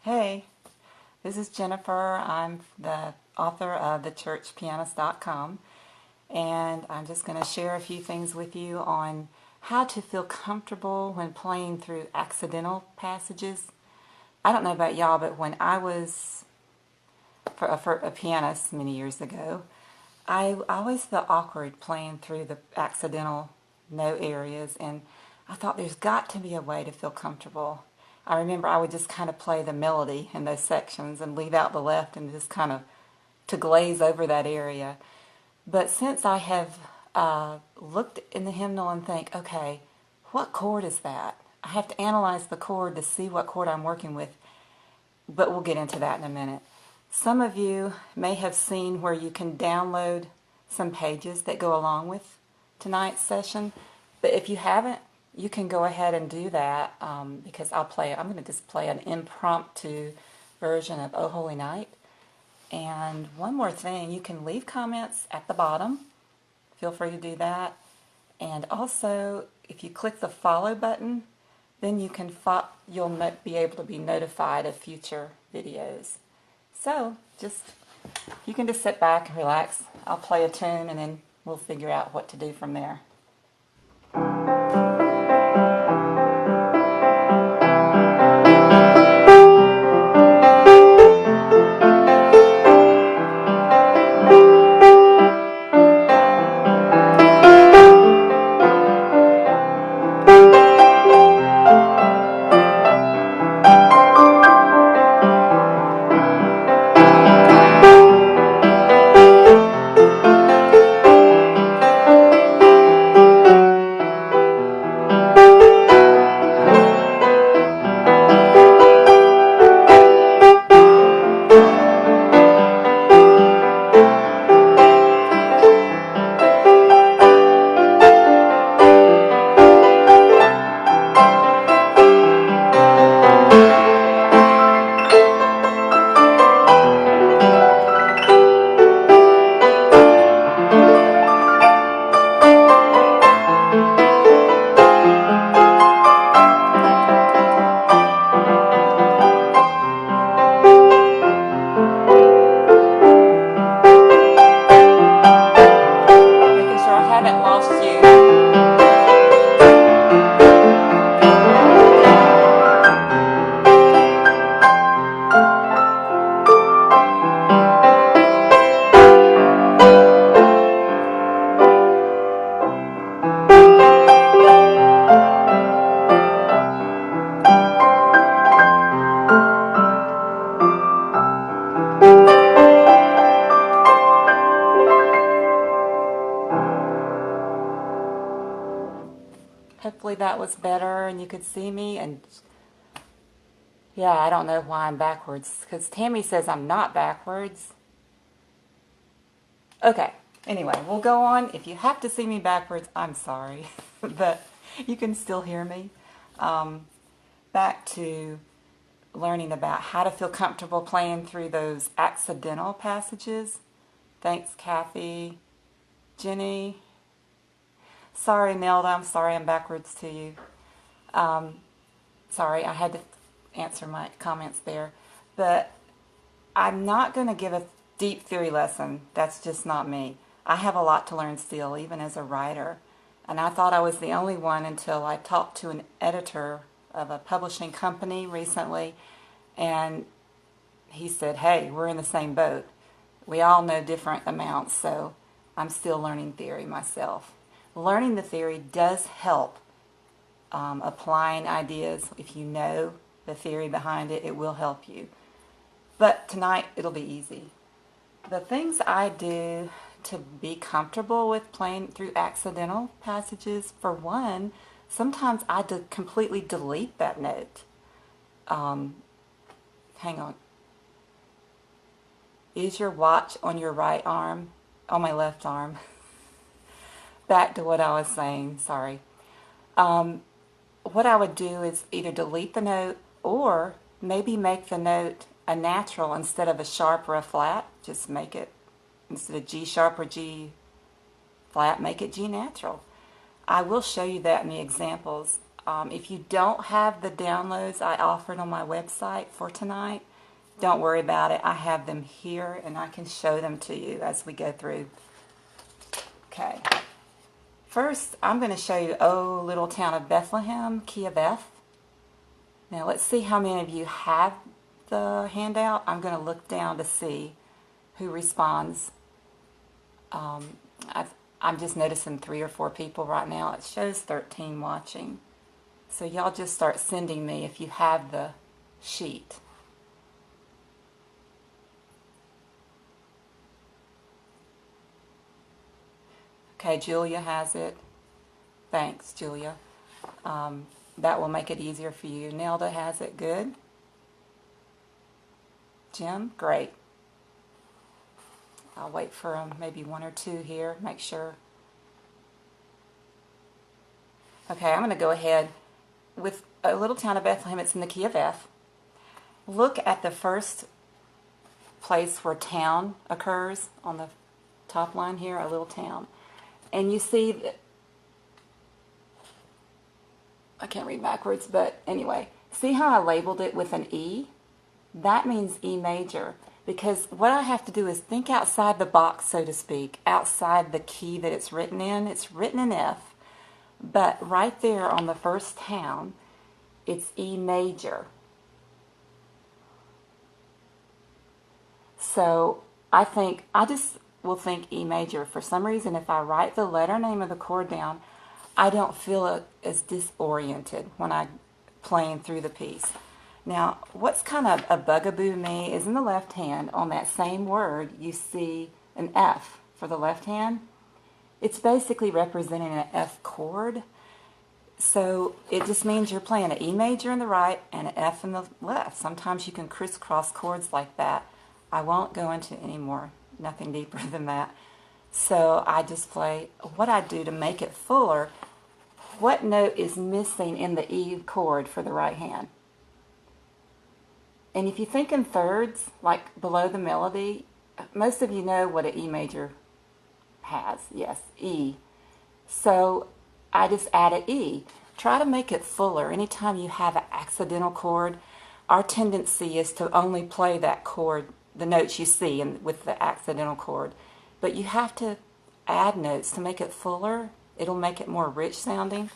Hey, this is Jenifer. I'm the author of thechurchpianist.com, and I'm just going to share a few things with you on how to feel comfortable when playing through accidental passages. I don't know about y'all, but when I was for a pianist many years ago, I always felt awkward playing through the accidental note areas, and I thought there's got to be a way to feel comfortable. I remember I would just kind of play the melody in those sections and leave out the left and just kind of to glaze over that area. But since I have looked in the hymnal and think, okay, what chord is that? I have to analyze the chord to see what chord I'm working with, but we'll get into that in a minute. Some of you may have seen where you can download some pages that go along with tonight's session, but if you haven't, you can go ahead and do that because I'm going to just play an impromptu version of Oh Holy Night. And one more thing, you can leave comments at the bottom. Feel free to do that. And also, if you click the follow button, then you'll be able to be notified of future videos. So, you can just sit back and relax. I'll play a tune and then we'll figure out what to do from there. Hopefully that was better and you could see me. And yeah, I don't know why I'm backwards because Tammy says I'm not backwards. Okay, anyway, we'll go on. If you have to see me backwards, I'm sorry, but you can still hear me. Back to learning about how to feel comfortable playing through those accidental passages. Thanks, Kathy. Jenny. Sorry, Nelda. I'm sorry I'm backwards to you. Sorry, I had to answer my comments there. But I'm not going to give a deep theory lesson. That's just not me. I have a lot to learn still, even as a writer. And I thought I was the only one until I talked to an editor of a publishing company recently, and he said, hey, we're in the same boat. We all know different amounts, so I'm still learning theory myself. Learning the theory does help applying ideas. If you know the theory behind it, it will help you. But tonight, it'll be easy. The things I do to be comfortable with playing through accidental passages, for one, sometimes I completely delete that note. Hang on. Is your watch on your right arm? On my left arm. Back to what I was saying, sorry. What I would do is either delete the note or maybe make the note a natural instead of a sharp or a flat. Just make it, instead of G sharp or G flat, make it G natural. I will show you that in the examples. If you don't have the downloads I offered on my website for tonight, don't worry about it. I have them here and I can show them to you as we go through. Okay. First, I'm going to show you Oh Little Town of Bethlehem, Key of Beth. Now let's see how many of you have the handout. I'm going to look down to see who responds. I'm just noticing 3 or 4 people right now. It shows 13 watching. So y'all just start sending me if you have the sheet. Okay, Julia has it. Thanks, Julia. That will make it easier for you. Nelda has it. Good. Jim, great. I'll wait for maybe 1 or 2 here. Make sure. Okay, I'm going to go ahead with A Little Town of Bethlehem. It's in the key of F. Look at the first place where town occurs on the top line here, a little town. And you see that, I can't read backwards, but anyway, see how I labeled it with an E? That means E major, because what I have to do is think outside the box, so to speak, outside the key that it's written in. It's written in F, but right there on the first town, it's E major. So I just will think E major. For some reason, if I write the letter name of the chord down, I don't feel as disoriented when I'm playing through the piece. Now, what's kind of a bugaboo me is in the left hand, on that same word, you see an F for the left hand. It's basically representing an F chord. So it just means you're playing an E major in the right and an F in the left. Sometimes you can crisscross chords like that. I won't go into any more, nothing deeper than that. So I just play what I do to make it fuller. What note is missing in the E chord for the right hand? And if you think in thirds, like below the melody, most of you know what an E major has. Yes, E. So I just add an E. Try to make it fuller. Anytime you have an accidental chord, our tendency is to only play that chord, the notes you see with the accidental chord. But you have to add notes to make it fuller. It'll make it more rich sounding.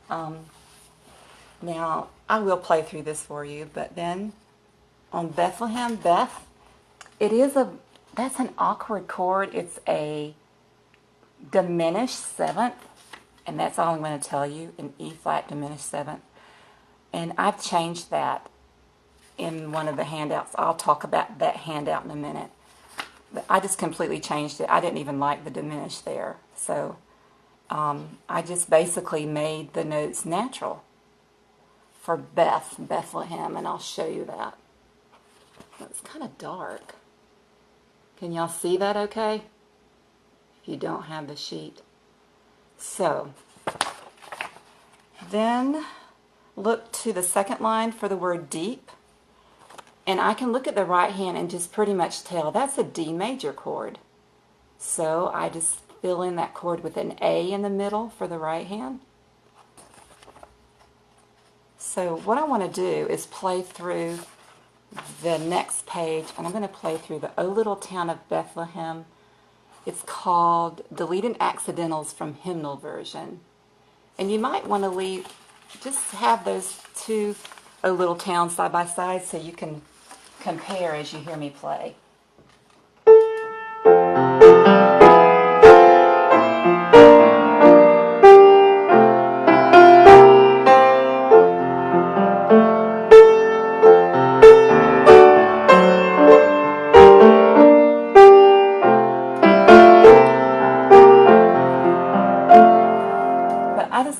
Now, I will play through this for you, but then on Bethlehem, Beth, that's an awkward chord. It's a diminished seventh, and that's all I'm going to tell you, an E flat diminished seventh. And I've changed that in one of the handouts. I'll talk about that handout in a minute. But I just completely changed it. I didn't even like the diminished there. So I just basically made the notes natural for Bethlehem, and I'll show you that. It's kind of dark. Can y'all see that okay? If you don't have the sheet. So, then look to the second line for the word deep. And I can look at the right hand and just pretty much tell that's a D major chord. So I just fill in that chord with an A in the middle for the right hand. So what I want to do is play through the next page, and I'm going to play through the O Little Town of Bethlehem. It's called Deleted Accidentals from Hymnal Version. And you might want to just have those two O Little Towns side by side so you can compare as you hear me play.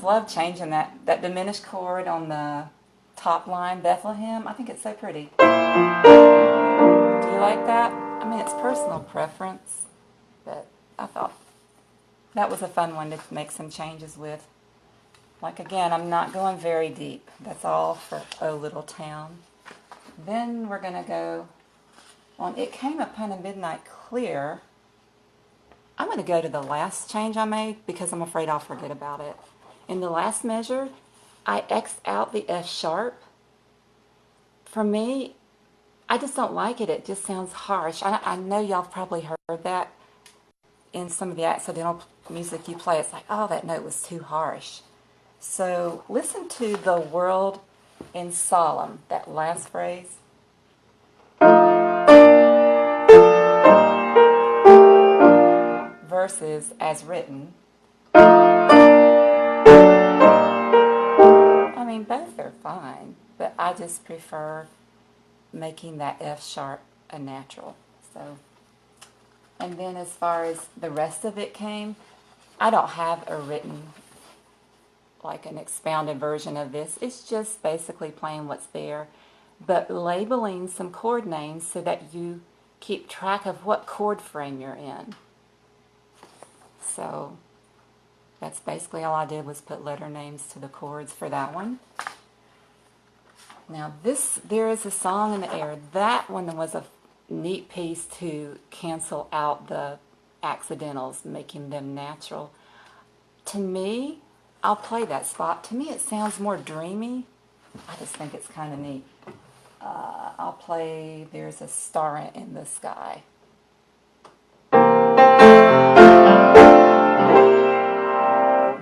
Love changing that diminished chord on the top line, Bethlehem. I think it's so pretty. Do you like that? I mean, it's personal preference, but I thought that was a fun one to make some changes with. Like again, I'm not going very deep. That's all for O Little Town. Then we're going to go on It Came Upon a Midnight Clear. I'm going to go to the last change I made because I'm afraid I'll forget about it. In the last measure, I X'd out the F sharp. For me, I just don't like it. It just sounds harsh. I know y'all have probably heard that in some of the accidental music you play. It's like, oh, that note was too harsh. So listen to the world in solemn, that last phrase. Versus as written. I mean, both are fine, but I just prefer making that F sharp a natural. So, and then as far as the rest of it came, I don't have a written, like an expounded version of this. It's just basically playing what's there, but labeling some chord names so that you keep track of what chord frame you're in. So that's basically all I did, was put letter names to the chords for that one. Now this, There Is a Song in the Air. That one was a neat piece to cancel out the accidentals, making them natural. To me, I'll play that spot. To me it sounds more dreamy. I just think it's kind of neat. I'll play There's a Star in the Sky.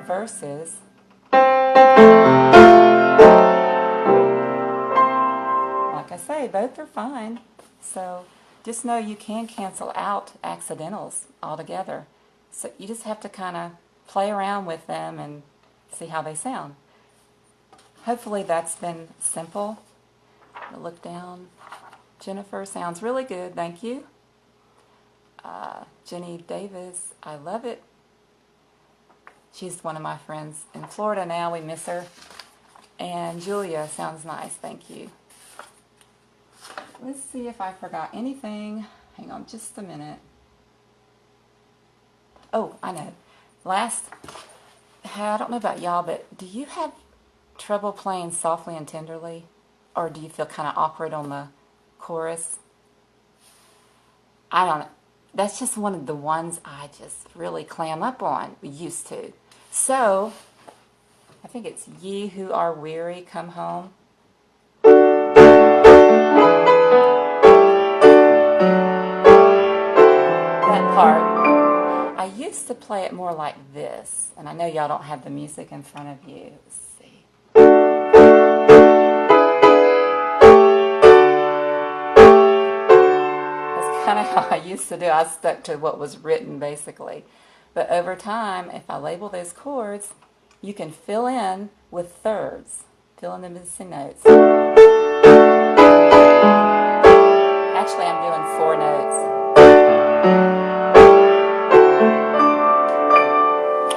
Versus like I say, both are fine. So just know you can cancel out accidentals altogether. So you just have to kind of play around with them and see how they sound. Hopefully that's been simple. Look down. Jenifer sounds really good, thank you. Jenny Davis, I love it. She's one of my friends in Florida now, we miss her. And Julia sounds nice, thank you. Let's see if I forgot anything. Hang on just a minute. Oh, I know. I don't know about y'all, but do you have trouble playing Softly and Tenderly? Or do you feel kind of awkward on the chorus? I don't know. That's just one of the ones I just really clam up on, used to. So, I think it's Ye Who Are Weary, Come Home. That part. I used to play it more like this, and I know y'all don't have the music in front of you. Let's see. That's kind of how I used to do. I stuck to what was written, basically. But over time, if I label those chords, you can fill in with thirds. Fill in the missing notes. Actually, I'm doing 4 notes.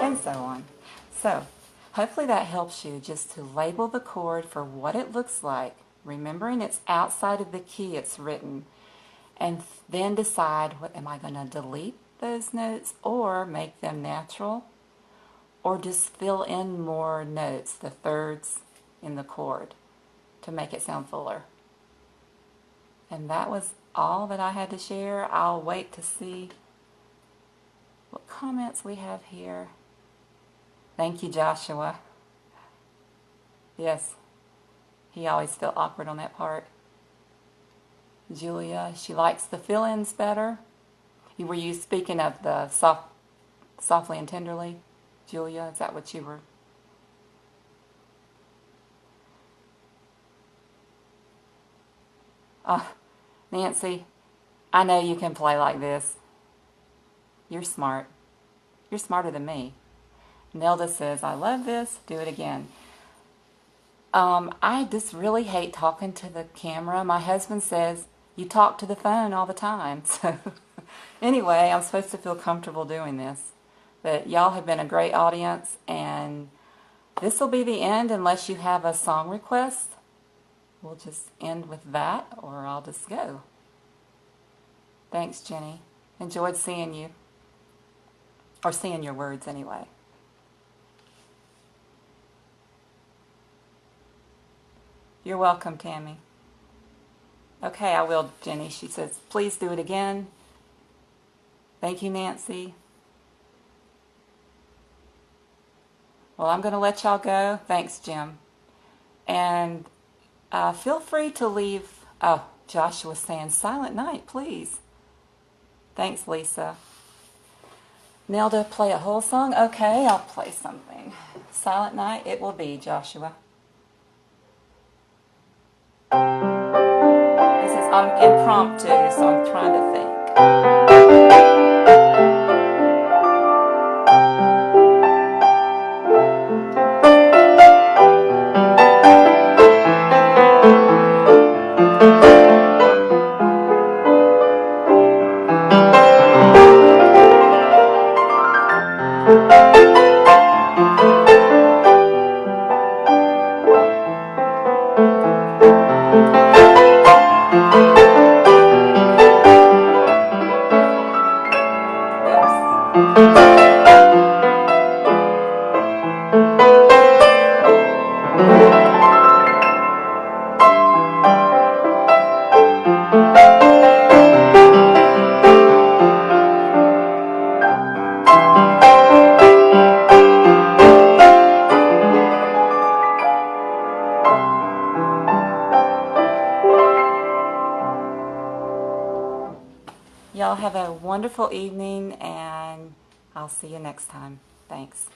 And so on. So, hopefully that helps you just to label the chord for what it looks like, remembering it's outside of the key it's written, and then decide, what am I going to delete those notes or make them natural, or just fill in more notes, the thirds in the chord, to make it sound fuller. And that was all that I had to share. I'll wait to see what comments we have here. Thank you, Joshua. Yes, he always felt awkward on that part. Julia, she likes the fill-ins better. Were you speaking of the softly and tenderly? Julia, is that what you were? Nancy, I know you can play like this. You're smart. You're smarter than me. Nelda says, I love this. Do it again. I just really hate talking to the camera. My husband says, you talk to the phone all the time. So anyway, I'm supposed to feel comfortable doing this. But y'all have been a great audience, and this will be the end unless you have a song request. We'll just end with that, or I'll just go. Thanks, Jenny. Enjoyed seeing you. Or seeing your words anyway. You're welcome, Tammy. Okay, I will, Jenny. She says, please do it again. Thank you, Nancy. Well, I'm going to let y'all go. Thanks, Jim. And feel free to leave. Oh, Joshua's saying silent night, please. Thanks, Lisa. Nelda, play a whole song? Okay, I'll play something. Silent night it will be, Joshua. This is impromptu, so I'm trying to think. Y'all have a wonderful evening, and I'll see you next time. Thanks.